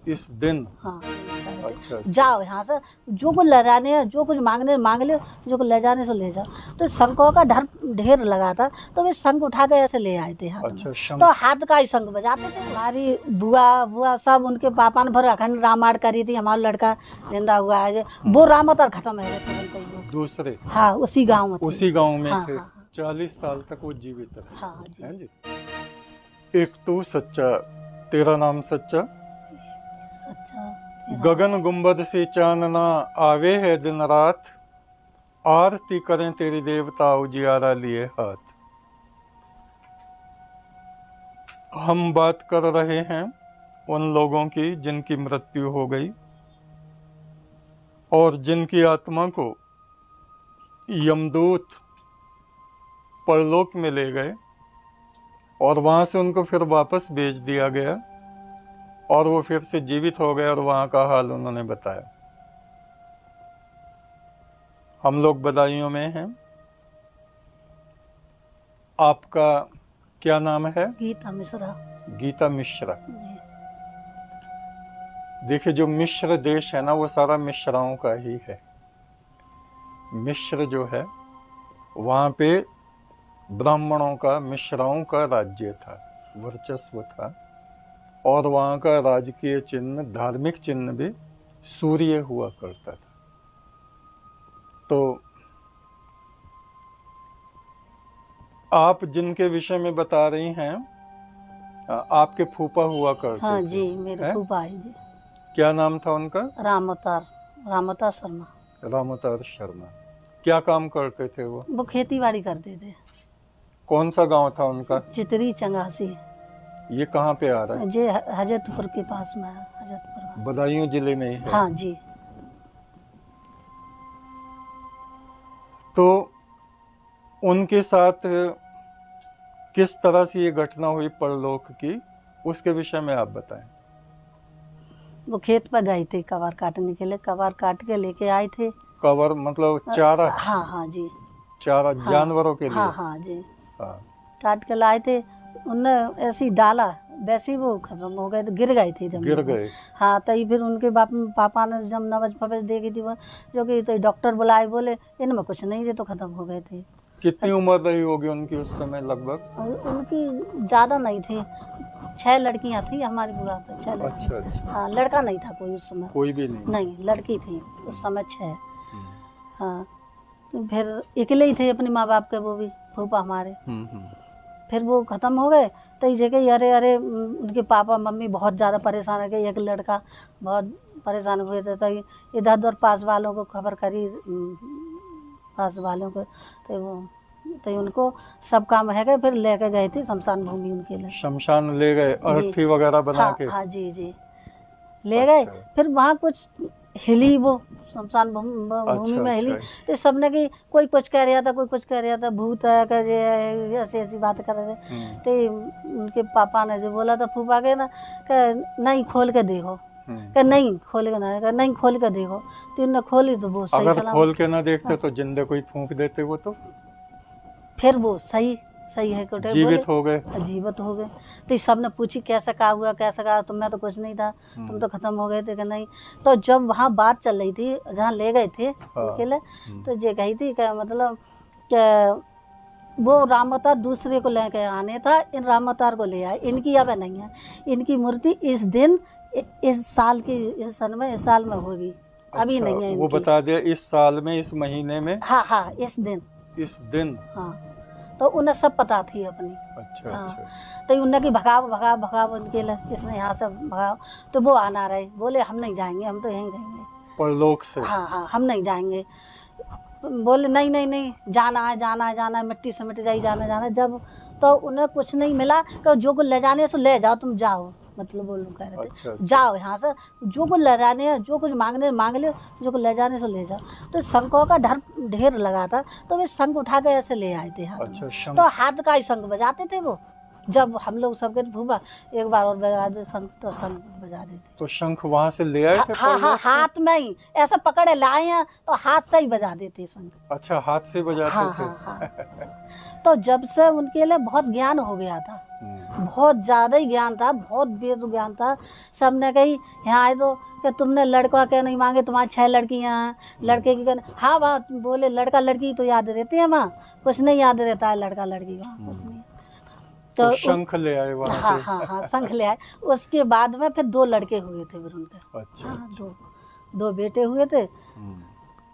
इस दिन? हाँ। अच्छा। जाओ यहाँ से, जो कुछ ले जाने है, जो कुछ मांगने मांग लो, जो कुछ ले जाने से ले जाओ। तो शंखों का ढेर लगा था, तो वे शंख उठा के ऐसे ले आए थे हाथ अच्छा, में। तो हाथ का ही शंख बजाते थे। हमारी बुआ सब उनके पापा ने भर अखंड रामायण करी थी। हमारा लड़का जिंदा हुआ है, वो रामावतार खत्म है दूसरे। हाँ, उसी गाँव में उसी गाँव में हाँ, थे। हाँ, 40 साल तक वो जीवित रहे। हाँ जी। हैं जी। एक तो सच्चा, तेरा नाम सच्चा। गगन गुंबद से चांदना आवे है दिन रात, आरती करें तेरी देवता उजियारा लिए हाथ। हम बात कर रहे हैं उन लोगों की जिनकी मृत्यु हो गई और जिनकी आत्मा को यमदूत परलोक में ले गए और वहां से उनको फिर वापस भेज दिया गया और वो फिर से जीवित हो गए और वहां का हाल उन्होंने बताया। हम लोग बधाइयों में हैं। आपका क्या नाम है? गीता मिश्रा। गीता मिश्रा। देखिए, जो मिश्र देश है ना, वो सारा मिश्राओं का ही है। मिश्र जो है, वहां पे ब्राह्मणों का, मिश्राओं का राज्य था, वर्चस्व था और वहां का राजकीय चिन्ह, धार्मिक चिन्ह भी सूर्य हुआ करता था। तो आप जिनके विषय में बता रही हैं, आपके फूफा हुआ करते हाँ थे। जी, मेरे फूफा है जी। क्या नाम था उनका? रामावतार शर्मा। रामावतार शर्मा। क्या काम करते थे वो? वो खेती बाड़ी करते थे। कौन सा गांव था उनका? चितरी चंगासी। ये कहाँ पे आ रहा है? ये हजरतपुर के पास में है। हजरतपुर बदायूं जिले में ही है। हाँ जी। तो उनके साथ किस तरह से ये घटना हुई परलोक की, उसके विषय में आप बताएं। वो खेत पर गए थे कबार काटने के लिए, कबार काट के लेके आए थे। कबर मतलब चारा? हाँ हाँ जी। चारा हाँ, जानवरों के लिए? हाँ हाँ जी। हाँ। काट के लाए थे, उनने ऐसे ही डाला, वैसे ही वो खत्म हो गए, तो गिर गए थे जमीन। गिर गए? हाँ। तभी फिर उनके पापा ने जब नवज फवज देखी थी वो, जो कि तो डॉक्टर बुलाए, बोले इनमें कुछ नहीं, ये तो खत्म हो गए थे। कितनी उम्र रही होगी उनकी उस समय लगभग? उनकी ज्यादा नहीं थी, 6 लड़कियां थी हमारी बुआ पे, 6 लड़कियां। अच्छा। हाँ, लड़का नहीं था कोई उस समय। कोई भी नहीं? नहीं, लड़की थी उस समय 6। हाँ। तो फिर अकेले ही थे अपने माँ बाप के, वो भी फूफा हमारे। फिर वो खत्म हो गए तो ये जगह अरे उनके पापा मम्मी बहुत ज़्यादा परेशान हो गए। एक लड़का बहुत परेशान हुए थे, तो इधर उधर पास वालों को खबर करी, पास वालों को, तो उनको सब काम है गए। फिर लेके गए थे शमशान भूमि उनके लिए। शमशान ले गए अर्थी वगैरह बना के? हाँ जी जी, ले गए। फिर वहाँ कुछ हिली, वो शमशान भूमि में हिली। तो सबने की, कोई कुछ कह रहा था, कोई कुछ कह रहा था, भूत है, ऐसी ऐसी बात कर रहे थे। तो उनके पापा ने जो बोला था फूफा के ना, कि नहीं खोल के देखो, कि नहीं खोल के ना, नहीं खोल के देखो। तो उन्होंने खोली तो वो सही। अगर खोल के ना देखते तो जिंदे कोई फूंक देते वो, तो फिर वो सही है, जीवित हो गए। जीवित हो गए। तो सबने पूछी कैसे कहा हुआ, कैसे कहा, तुम्हें तो कुछ नहीं था, तुम तो खत्म हो गए थे, कि नहीं। तो जब वहाँ बात चल रही थी, जहाँ ले गए थे उनके लिए, तो ये कही थी कि मतलब कि वो रामावतार दूसरे को लेके आने था, इन रामावतार को ले आए, इनकी अब नहीं है। इनकी मूर्ति इस दिन, इस साल की, इस साल में होगी। अभी नहीं है। वो बता दिया इस साल में, इस महीने में? हाँ हाँ, इस दिन। हाँ, तो उन्हें सब पता थी अपनी। अच्छा। हाँ। अच्छा। तो उन्हें की भगाव उनके लिए, इसने यहाँ से भगाओ। तो वो आना रहे, बोले हम नहीं जाएंगे, हम तो यहीं रहेंगे परलोक से। हाँ हाँ, हम नहीं जाएंगे। बोले नहीं नहीं नहीं, जाना है, मिट्टी से मिट जाए, जाना है। जब तो उन्हें कुछ नहीं मिला, तो जो कुछ ले जाने सो ले जाओ, तुम जाओ, मतलब वो लोग कह रहे थे। अच्छा। जाओ यहाँ से, जो कुछ ले जाने हैं, जो कुछ मांगने मांग लो, जो कुछ ले जाने से ले जाओ। तो शंखों का ढेर लगा था, तो वे शंख उठा के ऐसे ले आए थे हाथ में। अच्छा। तो हाथ का ही शंख बजाते थे वो। जब हम लोग सबके फूफा एक बार और बजा दो शंख, तो शंख बजा देते। तो शंख वहाँ से ले आए थे? हाँ हाँ, हाथ में ही ऐसा पकड़े लाए हैं, तो हाथ से ही बजा देते शंख। अच्छा, हाथ से बजाते थे। हाँ। तो जब से उनके लिए बहुत ज्ञान हो गया था, बहुत ज़्यादा ही ज्ञान था, बहुत वेद ज्ञान था। सबने कही यहाँ आए तो कि तुमने लड़का क्या नहीं मांगे, तुम्हारी 6 लड़कियाँ हैं, लड़के की कहना। हाँ वहाँ बोले लड़का लड़की तो याद रहती है वहाँ, कुछ नहीं याद रहता है लड़का लड़की का, कुछ नहीं। तो शंख ले आए वहाँ हाँ से। हाँ, शंख ले आए। उसके बाद में फिर 2 लड़के हुए थे फिर उनके। अच्छा, हाँ, अच्छा। 2 बेटे हुए थे।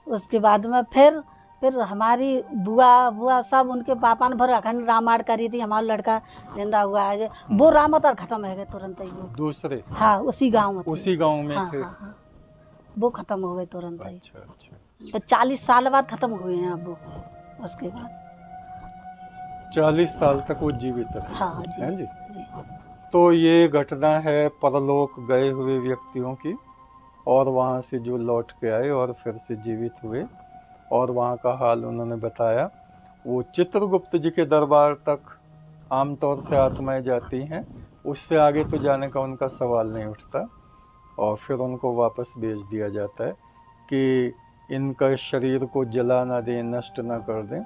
उसके बाद में फिर हमारी बुआ सब उनके पापा ने भर अखंड रामायण करी थी। हमारा लड़का जिंदा हुआ है, वो रामावतार खत्म है गए तुरंत ही वो दूसरे। हाँ उसी गांव में थे। उसी गांव में हाँ, थे। हाँ, हाँ, वो खत्म हो गए तुरंत ही। अच्छा, अच्छा। तो 40 साल बाद खत्म हुए हैं अब वो। उसके बाद 40 साल तक वो जीवित रहे। हाँ जी, हैं जी। जी। तो ये घटना है परलोक गए हुए व्यक्तियों की, और वहाँ से जो लौट के आए और फिर से जीवित हुए, और वहाँ का हाल उन्होंने बताया। वो चित्रगुप्त जी के दरबार तक आमतौर से आत्माएं जाती हैं, उससे आगे तो जाने का उनका सवाल नहीं उठता, और फिर उनको वापस भेज दिया जाता है कि इनका शरीर को जला ना दें, नष्ट ना कर दें।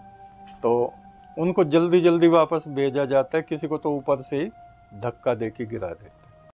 तो उनको जल्दी जल्दी वापस भेजा जाता है, किसी को तो ऊपर से ही धक्का दे के गिरा देता है।